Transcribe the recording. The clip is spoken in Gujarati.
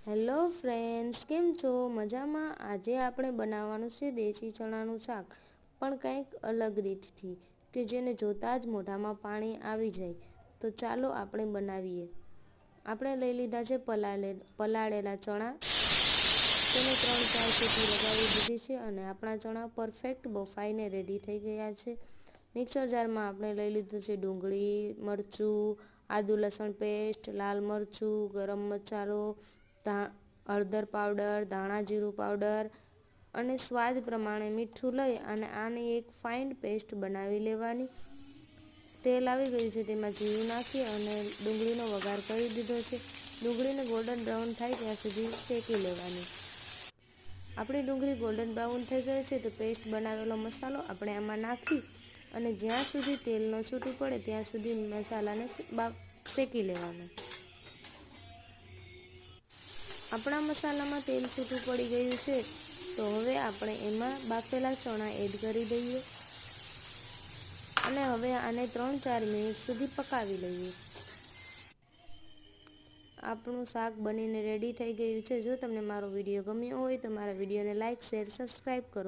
હેલો ફ્રેન્ડ્સ, કેમ છો? મજામાં? આજે આપણે બનાવવાનું છે દેશી ચણાનું શાક, પણ કંઈક અલગ રીતથી કે જેને જોતાં જ મોઢામાં પાણી આવી જાય. તો ચાલો આપણે બનાવીએ. આપણે લઈ લીધા છે પલાળેલા ચણા. તેને 3-4 સીટી લગાવી દીધી છે અને આપણા ચણા પરફેક્ટ બફાઈને રેડી થઈ ગયા છે. મિક્સર જારમાં આપણે લઈ લીધું છે ડુંગળી, મરચું, આદુ લસણ પેસ્ટ, લાલ મરચું, ગરમ મસાલો, હળદર પાવડર, ધાણા જીરું પાવડર અને સ્વાદ પ્રમાણે મીઠું લઈ અને આની એક ફાઇન પેસ્ટ બનાવી લેવાની. તેલ આવી ગયું છે, તેમાં જીરું નાખી અને ડુંગળીનો વઘાર કરી દીધો છે. ડુંગળીને ગોલ્ડન બ્રાઉન થાય ત્યાં સુધી શેકી લેવાની. આપણી ડુંગળી ગોલ્ડન બ્રાઉન થઈ ગઈ છે તો પેસ્ટ બનાવેલો મસાલો આપણે આમાં નાખી અને જ્યાં સુધી તેલ ન છૂટું પડે ત્યાં સુધી મસાલાને શેકી લેવાનો. આપણા મસાલામાં તેલ છૂટું પડી ગયું છે તો હવે આપણે એમાં બાફેલા ચણા એડ કરી દઈએ અને હવે આને 3-4 મિનિટ સુધી પકાવી લઈએ. આપણું શાક બનીને રેડી થઈ ગયું છે. જો તમને મારો વિડીયો ગમ્યો હોય તો મારા વિડીયોને લાઇક, શેર, સબસ્ક્રાઈબ કરો.